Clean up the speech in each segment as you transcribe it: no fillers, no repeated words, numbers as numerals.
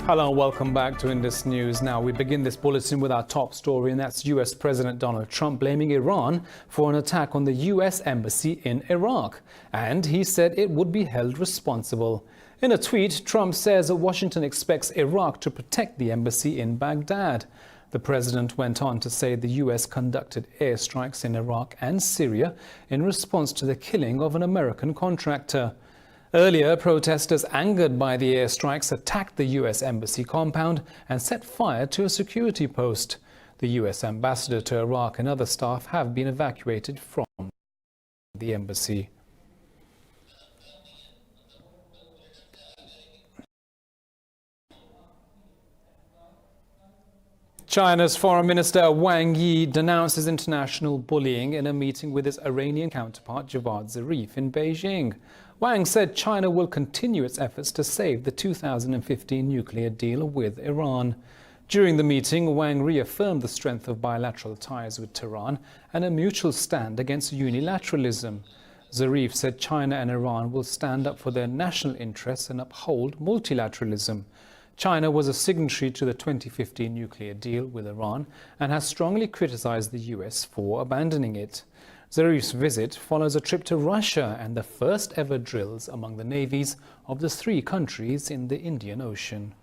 Hello and welcome back to Indus News. Now, we begin this bulletin with our top story, and that's US President Donald Trump blaming Iran for an attack on the US embassy in Iraq. And he said it would be held responsible. In a tweet, Trump says that Washington expects Iraq to protect the embassy in Baghdad. The president went on to say the US conducted airstrikes in Iraq and Syria in response to the killing of an American contractor. Earlier, protesters angered by the airstrikes attacked the US embassy compound and set fire to a security post. The US ambassador to Iraq and other staff have been evacuated from the embassy. China's Foreign Minister Wang Yi denounced international bullying in a meeting with his Iranian counterpart Javad Zarif in Beijing. Wang said China will continue its efforts to save the 2015 nuclear deal with Iran. During the meeting, Wang reaffirmed the strength of bilateral ties with Tehran and a mutual stand against unilateralism. Zarif said China and Iran will stand up for their national interests and uphold multilateralism. China was a signatory to the 2015 nuclear deal with Iran and has strongly criticized the US for abandoning it. Zarif's visit follows a trip to Russia and the first ever drills among the navies of the three countries in the Indian Ocean.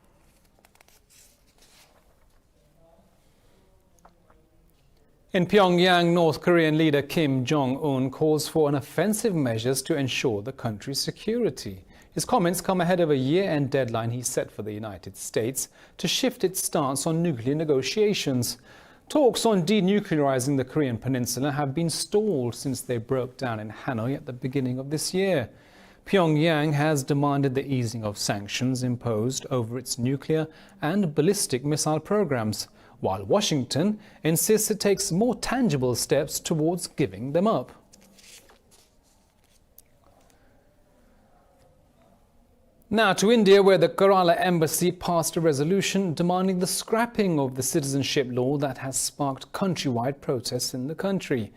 In Pyongyang, North Korean leader Kim Jong-un calls for an offensive measures to ensure the country's security. His comments come ahead of a year-end deadline he set for the United States to shift its stance on nuclear negotiations. Talks on denuclearizing the Korean peninsula have been stalled since they broke down in Hanoi at the beginning of this year. Pyongyang has demanded the easing of sanctions imposed over its nuclear and ballistic missile programs, while Washington insists it takes more tangible steps towards giving them up. Now to India, where the Kerala embassy passed a resolution demanding the scrapping of the citizenship law that has sparked countrywide protests in the country.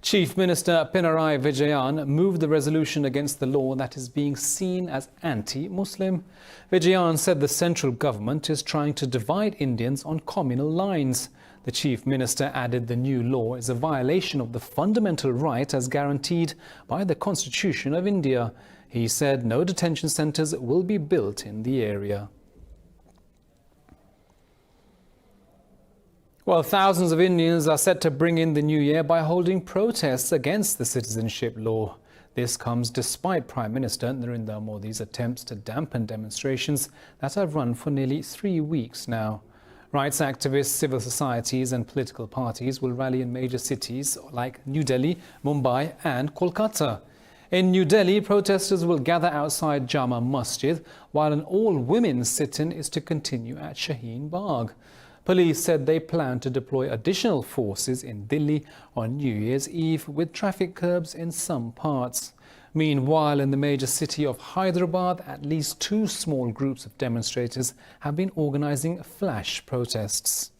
Chief Minister Pinarayi Vijayan moved the resolution against the law that is being seen as anti-Muslim. Vijayan said the central government is trying to divide Indians on communal lines. The Chief Minister added the new law is a violation of the fundamental right as guaranteed by the Constitution of India. He said no detention centres will be built in the area. Well, thousands of Indians are set to bring in the new year by holding protests against the citizenship law. This comes despite Prime Minister Narendra Modi's attempts to dampen demonstrations that have run for nearly 3 weeks now. Rights activists, civil societies and political parties will rally in major cities like New Delhi, Mumbai and Kolkata. In New Delhi, protesters will gather outside Jama Masjid, while an all-women sit-in is to continue at Shaheen Bagh. Police said they plan to deploy additional forces in Delhi on New Year's Eve, with traffic curbs in some parts. Meanwhile, in the major city of Hyderabad, at least 2 small groups of demonstrators have been organizing flash protests.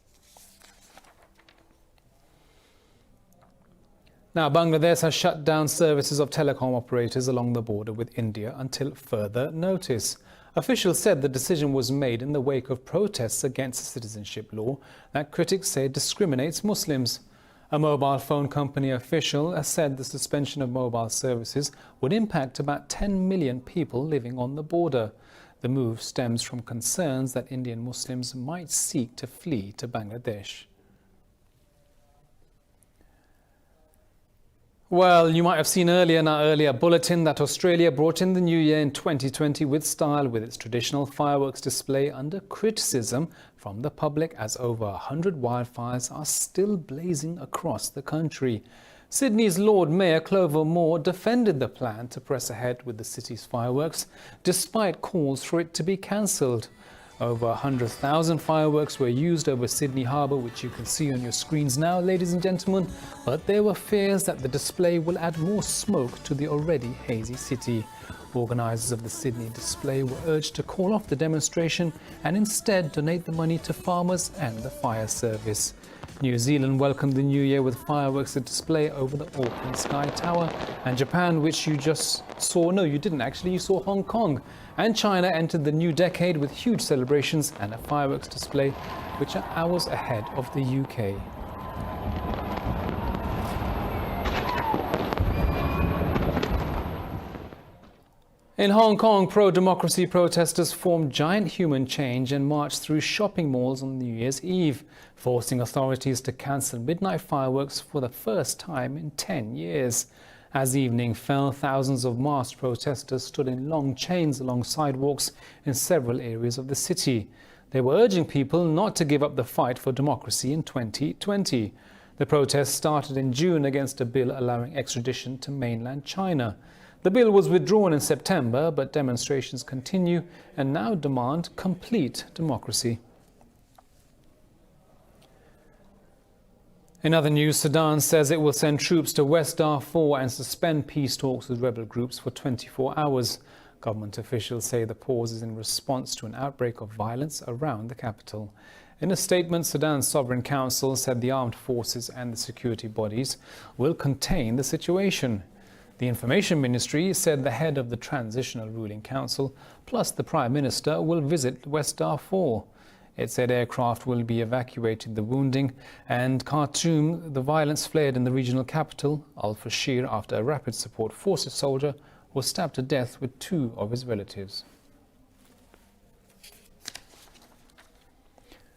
Now, Bangladesh has shut down services of telecom operators along the border with India until further notice. Officials said the decision was made in the wake of protests against the citizenship law that critics say discriminates Muslims. A mobile phone company official has said the suspension of mobile services would impact about 10 million people living on the border. The move stems from concerns that Indian Muslims might seek to flee to Bangladesh. Well, you might have seen in our earlier bulletin that Australia brought in the new year in 2020 with style, with its traditional fireworks display under criticism from the public as over 100 wildfires are still blazing across the country. Sydney's Lord Mayor Clover Moore defended the plan to press ahead with the city's fireworks, despite calls for it to be cancelled. Over 100,000 fireworks were used over Sydney Harbour, which you can see on your screens now, ladies and gentlemen, but there were fears that the display will add more smoke to the already hazy city. Organisers of the Sydney display were urged to call off the demonstration and instead donate the money to farmers and the fire service. New Zealand welcomed the new year with fireworks at display over the Auckland Sky Tower. And Japan, which you just saw, no, you didn't actually, you saw Hong Kong. And China entered the new decade with huge celebrations and a fireworks display, which are hours ahead of the UK. In Hong Kong, pro-democracy protesters formed giant human change and marched through shopping malls on New Year's Eve, forcing authorities to cancel midnight fireworks for the first time in 10 years. As evening fell, thousands of masked protesters stood in long chains along sidewalks in several areas of the city. They were urging people not to give up the fight for democracy in 2020. The protests started in June against a bill allowing extradition to mainland China. The bill was withdrawn in September, but demonstrations continue and now demand complete democracy. In other news, Sudan says it will send troops to West Darfur and suspend peace talks with rebel groups for 24 hours. Government officials say the pause is in response to an outbreak of violence around the capital. In a statement, Sudan's Sovereign Council said the armed forces and the security bodies will contain the situation. The Information Ministry said the head of the Transitional Ruling Council plus the Prime Minister will visit West Darfur. It said aircraft will be evacuating the wounding, and Khartoum, the violence flared in the regional capital, Al-Fashir, after a Rapid Support Forces soldier was stabbed to death with 2 of his relatives.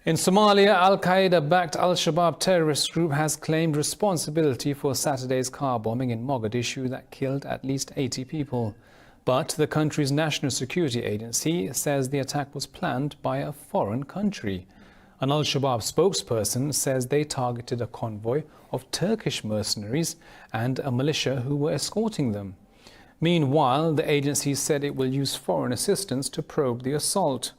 In Somalia, Al-Qaeda-backed Al-Shabaab terrorist group has claimed responsibility for Saturday's car bombing in Mogadishu that killed at least 80 people. But the country's National Security Agency says the attack was planned by a foreign country. An Al-Shabaab spokesperson says they targeted a convoy of Turkish mercenaries and a militia who were escorting them. Meanwhile, the agency said it will use foreign assistance to probe the assault.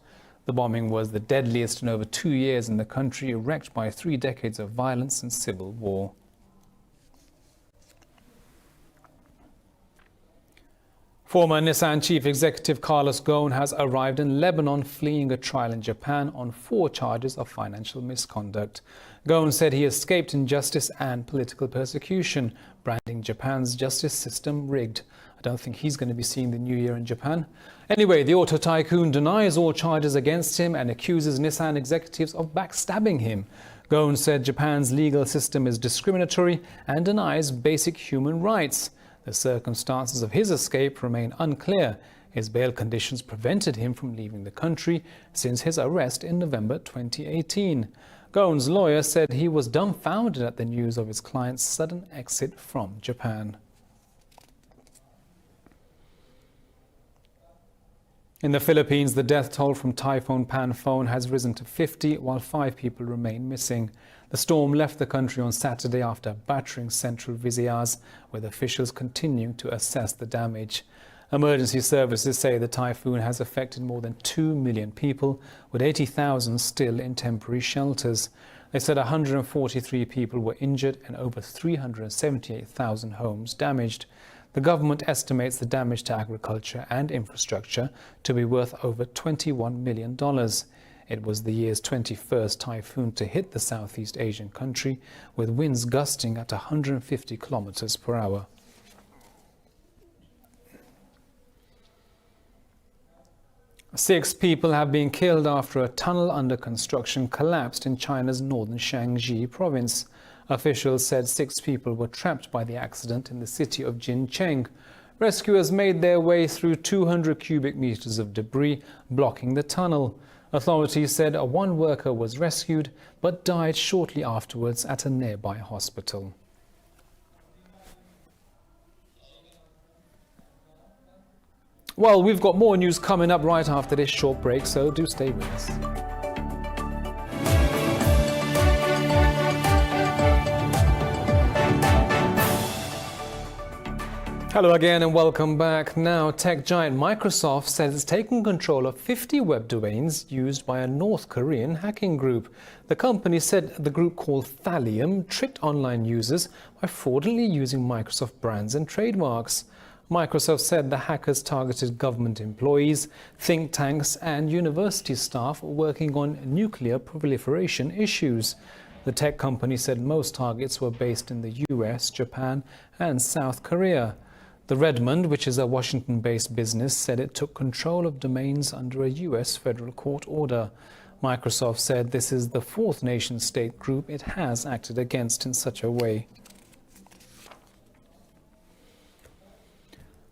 The bombing was the deadliest in over 2 years in the country, wrecked by 3 decades of violence and civil war. Former Nissan chief executive Carlos Ghosn has arrived in Lebanon, fleeing a trial in Japan on 4 charges of financial misconduct. Ghosn said he escaped injustice and political persecution, branding Japan's justice system rigged. I don't think he's going to be seeing the new year in Japan. Anyway, the auto tycoon denies all charges against him and accuses Nissan executives of backstabbing him. Ghosn said Japan's legal system is discriminatory and denies basic human rights. The circumstances of his escape remain unclear. His bail conditions prevented him from leaving the country since his arrest in November 2018. Ghosn's lawyer said he was dumbfounded at the news of his client's sudden exit from Japan. In the Philippines, the death toll from Typhoon Typhon has risen to 50, while 5 people remain missing. The storm left the country on Saturday after battering central Visayas, with officials continuing to assess the damage. Emergency services say the typhoon has affected more than 2 million people, with 80,000 still in temporary shelters. They said 143 people were injured and over 378,000 homes damaged. The government estimates the damage to agriculture and infrastructure to be worth over $21 million. It was the year's 21st typhoon to hit the Southeast Asian country, with winds gusting at 150 kilometers per hour. Six people have been killed after a tunnel under construction collapsed in China's northern Shaanxi province. Officials said 6 people were trapped by the accident in the city of Jincheng. Rescuers made their way through 200 cubic meters of debris, blocking the tunnel. Authorities said one worker was rescued but died shortly afterwards at a nearby hospital. Well, we've got more news coming up right after this short break, so do stay with us. Hello again and welcome back. Now, tech giant Microsoft says it's taken control of 50 web domains used by a North Korean hacking group. The company said the group, called Thallium, tricked online users by fraudulently using Microsoft brands and trademarks. Microsoft said the hackers targeted government employees, think tanks and university staff working on nuclear proliferation issues. The tech company said most targets were based in the US, Japan and South Korea. The Redmond, which is a Washington-based business, said it took control of domains under a US federal court order. Microsoft said this is the fourth nation-state group it has acted against in such a way.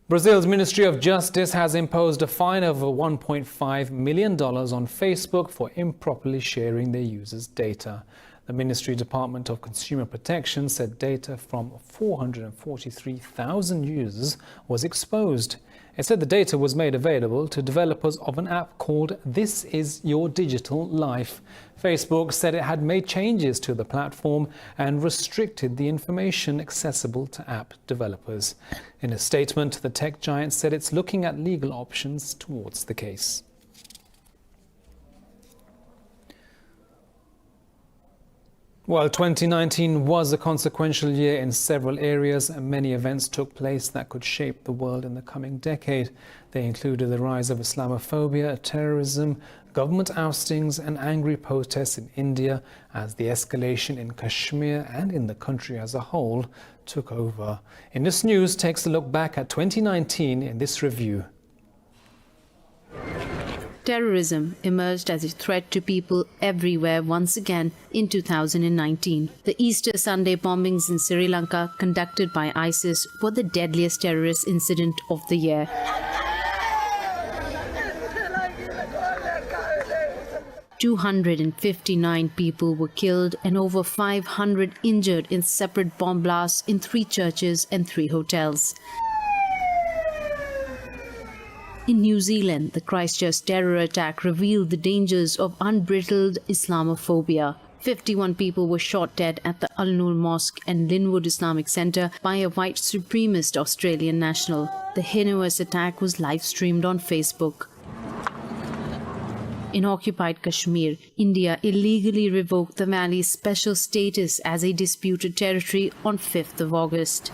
Brazil's Ministry of Justice has imposed a fine of $1.5 million on Facebook for improperly sharing their users' data. The Ministry Department of Consumer Protection said data from 443,000 users was exposed. It said the data was made available to developers of an app called This Is Your Digital Life. Facebook said it had made changes to the platform and restricted the information accessible to app developers. In a statement, the tech giant said it's looking at legal options towards the case. Well, 2019 was a consequential year in several areas, and many events took place that could shape the world in the coming decade. They included the rise of Islamophobia, terrorism, government oustings and angry protests in India as the escalation in Kashmir and in the country as a whole took over. Indus News takes a look back at 2019 in this review. Terrorism emerged as a threat to people everywhere once again in 2019. The Easter Sunday bombings in Sri Lanka conducted by ISIS were the deadliest terrorist incident of the year. "259 people were killed and over 500 injured in separate bomb blasts in 3 churches and 3 hotels. In New Zealand, the Christchurch terror attack revealed the dangers of unbridled Islamophobia. 51 people were shot dead at the Al-Noor Mosque and Linwood Islamic Centre by a white supremacist Australian national. The heinous attack was live-streamed on Facebook. In occupied Kashmir, India illegally revoked the valley's special status as a disputed territory on 5th of August.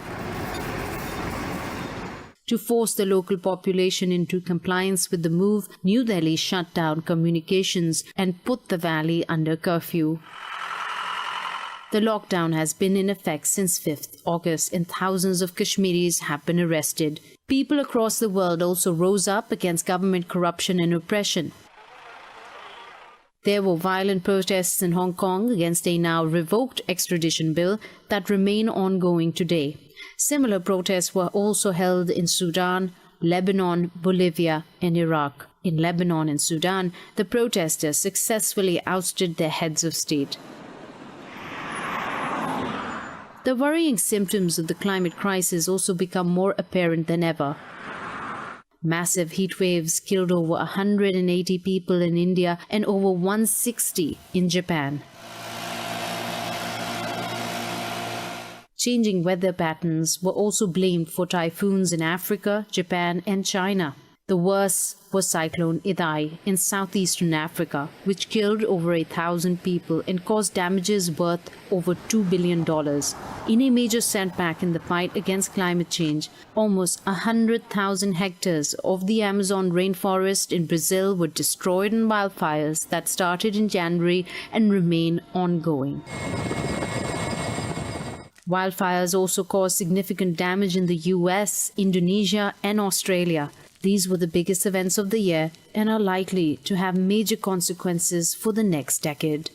To force the local population into compliance with the move, New Delhi shut down communications and put the valley under curfew. The lockdown has been in effect since 5th August and thousands of Kashmiris have been arrested. People across the world also rose up against government corruption and oppression. There were violent protests in Hong Kong against a now revoked extradition bill that remain ongoing today. Similar protests were also held in Sudan, Lebanon, Bolivia, and Iraq. In Lebanon and Sudan, the protesters successfully ousted their heads of state. The worrying symptoms of the climate crisis also become more apparent than ever. Massive heat waves killed over 180 people in India and over 160 in Japan. Changing weather patterns were also blamed for typhoons in Africa, Japan and China. The worst was Cyclone Idai in southeastern Africa, which killed over 1,000 people and caused damages worth over $2 billion. In a major setback in the fight against climate change, almost 100,000 hectares of the Amazon rainforest in Brazil were destroyed in wildfires that started in January and remain ongoing. Wildfires also caused significant damage in the US, Indonesia, and Australia. These were the biggest events of the year and are likely to have major consequences for the next decade.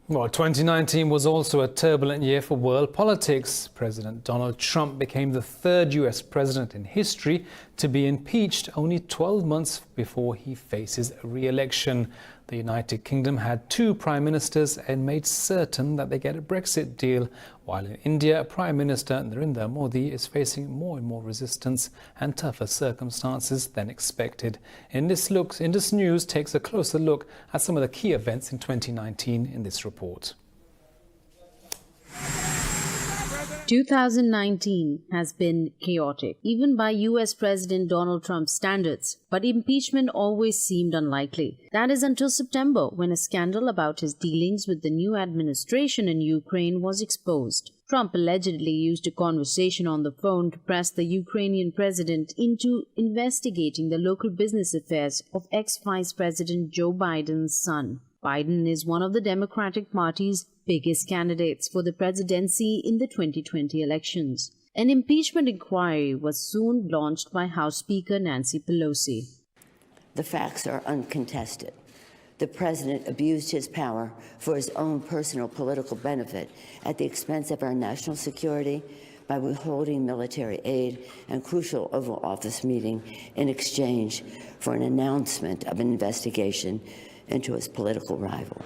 Well, 2019 was also a turbulent year for world politics. President Donald Trump became the 3rd US president in history to be impeached only 12 months before he faces re-election. The United Kingdom had 2 prime ministers and made certain that they get a Brexit deal, while in India, Prime Minister Narendra Modi is facing more and more resistance and tougher circumstances than expected. Indus News takes a closer look at some of the key events in 2019 in this report. 2019 has been chaotic, even by US President Donald Trump's standards, but impeachment always seemed unlikely. That is until September, when a scandal about his dealings with the new administration in Ukraine was exposed. Trump allegedly used a conversation on the phone to press the Ukrainian president into investigating the local business affairs of ex-Vice President Joe Biden's son. Biden is one of the Democratic Party's biggest candidates for the presidency in the 2020 elections. An impeachment inquiry was soon launched by House Speaker Nancy Pelosi. The facts are uncontested. The president abused his power for his own personal political benefit at the expense of our national security by withholding military aid and crucial Oval Office meeting in exchange for an announcement of an investigation into his political rival.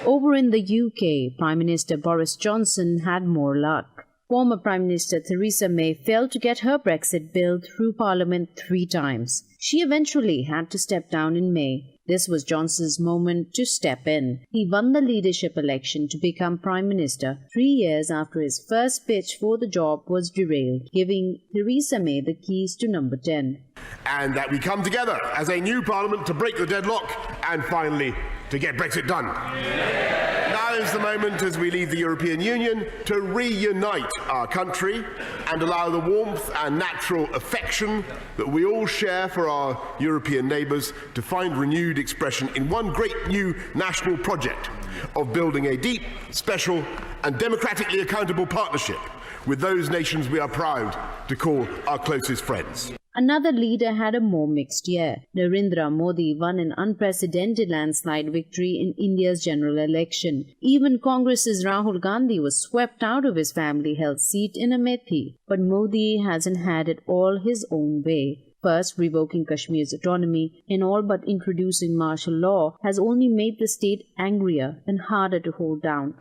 Over in the UK, Prime Minister Boris Johnson had more luck. Former Prime Minister Theresa May failed to get her Brexit bill through Parliament 3 times. She eventually had to step down in May. This was Johnson's moment to step in. He won the leadership election to become Prime Minister 3 years after his first pitch for the job was derailed, giving Theresa May the keys to number 10. And that we come together as a new Parliament to break the deadlock and finally to get Brexit done. Now is the moment, as we leave the European Union, to reunite our country and allow the warmth and natural affection that we all share for our European neighbours to find renewed expression in one great new national project of building a deep, special and democratically accountable partnership with those nations we are proud to call our closest friends. Another leader had a more mixed year. Narendra Modi won an unprecedented landslide victory in India's general election. Even Congress's Rahul Gandhi was swept out of his family-held seat in Amethi. But Modi hasn't had it all his own way. First, revoking Kashmir's autonomy and all but introducing martial law has only made the state angrier and harder to hold down.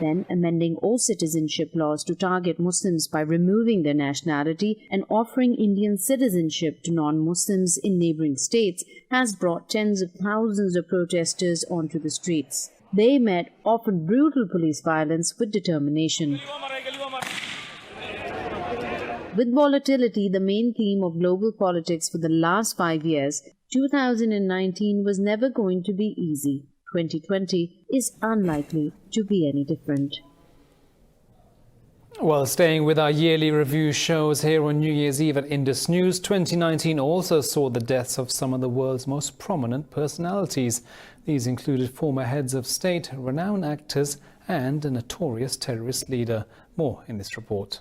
Then amending all citizenship laws to target Muslims by removing their nationality and offering Indian citizenship to non-Muslims in neighboring states has brought tens of thousands of protesters onto the streets. They met often brutal police violence with determination. With volatility the main theme of global politics for the last 5 years, 2019 was never going to be easy. 2020 is unlikely to be any different. Well, staying with our yearly review shows here on New Year's Eve at Indus News, 2019 also saw the deaths of some of the world's most prominent personalities. These included former heads of state, renowned actors and a notorious terrorist leader. More in this report.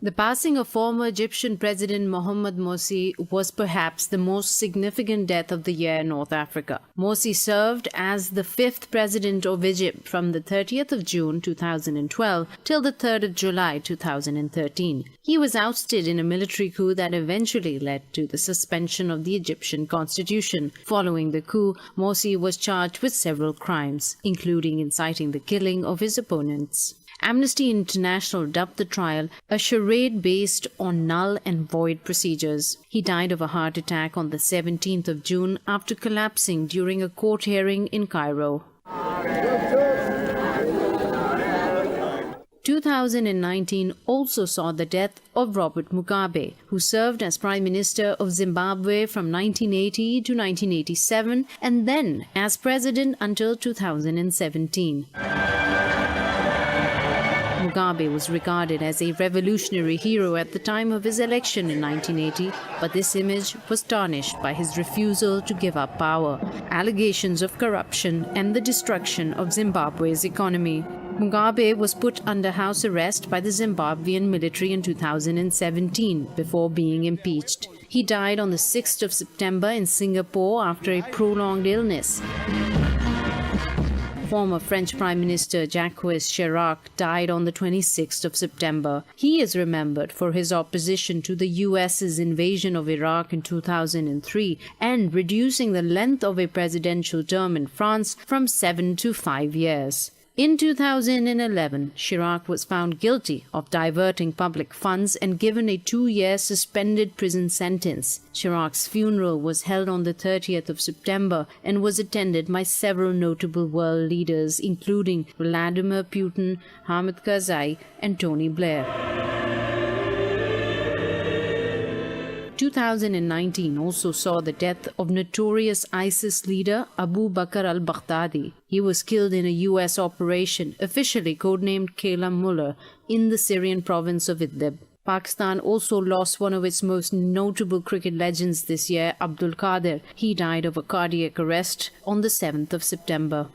The passing of former Egyptian President Mohamed Morsi was perhaps the most significant death of the year in North Africa. Morsi served as the 5th president of Egypt from the 30th of June 2012 till the 3rd of July 2013. He was ousted in a military coup that eventually led to the suspension of the Egyptian constitution. Following the coup, Morsi was charged with several crimes, including inciting the killing of his opponents. Amnesty International dubbed the trial a charade based on null and void procedures. He died of a heart attack on the 17th of June after collapsing during a court hearing in Cairo. 2019 also saw the death of Robert Mugabe, who served as Prime Minister of Zimbabwe from 1980 to 1987 and then as President until 2017. Mugabe was regarded as a revolutionary hero at the time of his election in 1980, but this image was tarnished by his refusal to give up power, allegations of corruption, and the destruction of Zimbabwe's economy. Mugabe was put under house arrest by the Zimbabwean military in 2017 before being impeached. He died on the 6th of September in Singapore after a prolonged illness. Former French Prime Minister Jacques Chirac died on the 26th of September. He is remembered for his opposition to the US's invasion of Iraq in 2003 and reducing the length of a presidential term in France from 7 to 5 years. In 2011, Chirac was found guilty of diverting public funds and given a 2-year suspended prison sentence. Chirac's funeral was held on the 30th of September and was attended by several notable world leaders, including Vladimir Putin, Hamid Karzai, and Tony Blair. 2019 also saw the death of notorious ISIS leader Abu Bakr al-Baghdadi. He was killed in a U.S. operation, officially codenamed Kayla Muller, in the Syrian province of Idlib. Pakistan also lost one of its most notable cricket legends this year, Abdul Qadir. He died of a cardiac arrest on the 7th of September.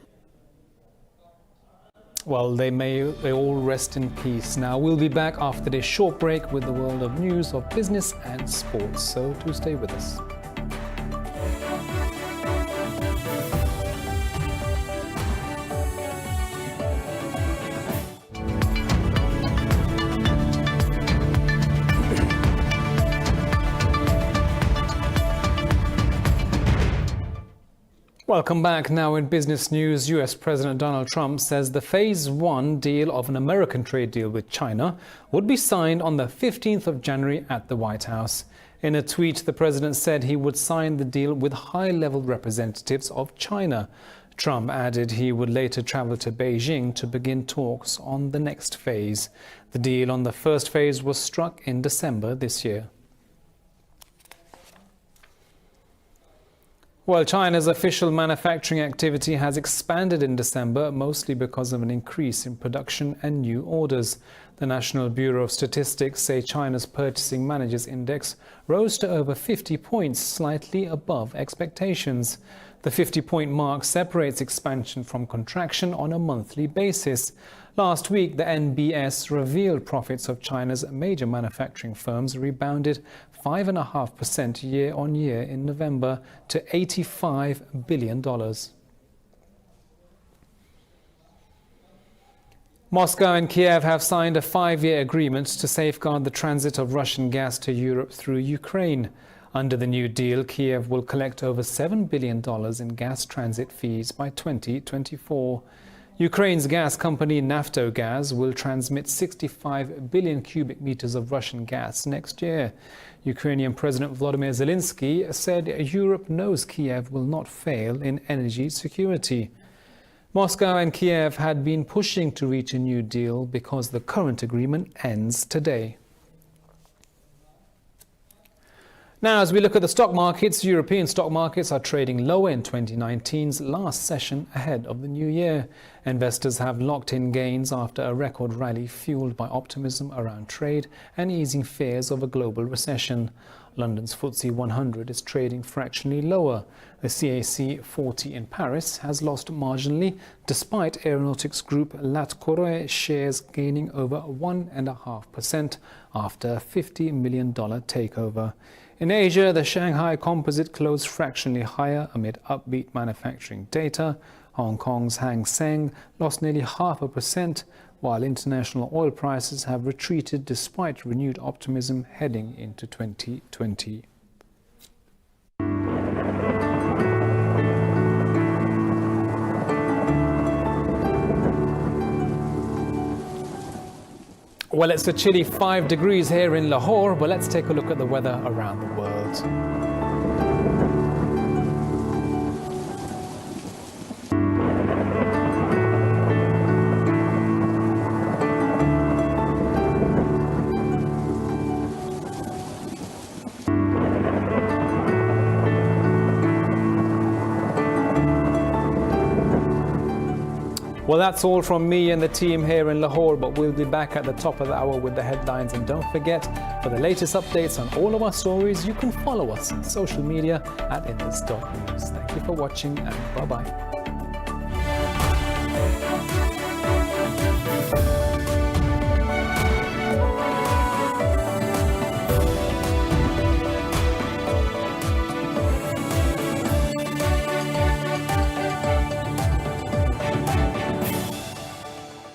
Well, they all rest in peace. Now, we'll be back after this short break with the world of news, of business and sports. So do stay with us. Welcome back. Now in business news, US President Donald Trump says the Phase 1 deal of an American trade deal with China would be signed on the 15th of January at the White House. In a tweet, the president said he would sign the deal with high-level representatives of China. Trump added he would later travel to Beijing to begin talks on the next phase. The deal on the first phase was struck in December this year. Well, China's official manufacturing activity has expanded in December, mostly because of an increase in production and new orders. The National Bureau of Statistics say China's Purchasing Managers Index rose to over 50 points, slightly above expectations. The 50-point mark separates expansion from contraction on a monthly basis. Last week, the NBS revealed profits of China's major manufacturing firms rebounded 5.5% year-on-year in November to $85 billion. Moscow and Kiev have signed a 5-year agreement to safeguard the transit of Russian gas to Europe through Ukraine. Under the new deal, Kiev will collect over $7 billion in gas transit fees by 2024. Ukraine's gas company Naftogaz will transmit 65 billion cubic meters of Russian gas next year. Ukrainian President Volodymyr Zelensky said Europe knows Kiev will not fail in energy security. Moscow and Kiev had been pushing to reach a new deal because the current agreement ends today. Now, as we look at the stock markets, European stock markets are trading lower in 2019's last session ahead of the new year. Investors have locked in gains after a record rally fueled by optimism around trade and easing fears of a global recession. London's FTSE 100 is trading fractionally lower. The CAC 40 in Paris has lost marginally, despite aeronautics group Latcoureux shares gaining over 1.5% after a $50 million takeover. In Asia, the Shanghai Composite closed fractionally higher amid upbeat manufacturing data. Hong Kong's Hang Seng lost nearly 0.5%, while international oil prices have retreated despite renewed optimism heading into 2020. Well, it's a chilly 5 degrees here in Lahore, but let's take a look at the weather around the world. Well, that's all from me and the team here in Lahore, but we'll be back at the top of the hour with the headlines. And don't forget, for the latest updates on all of our stories, you can follow us on social media at Indus.news. Thank you for watching and bye-bye.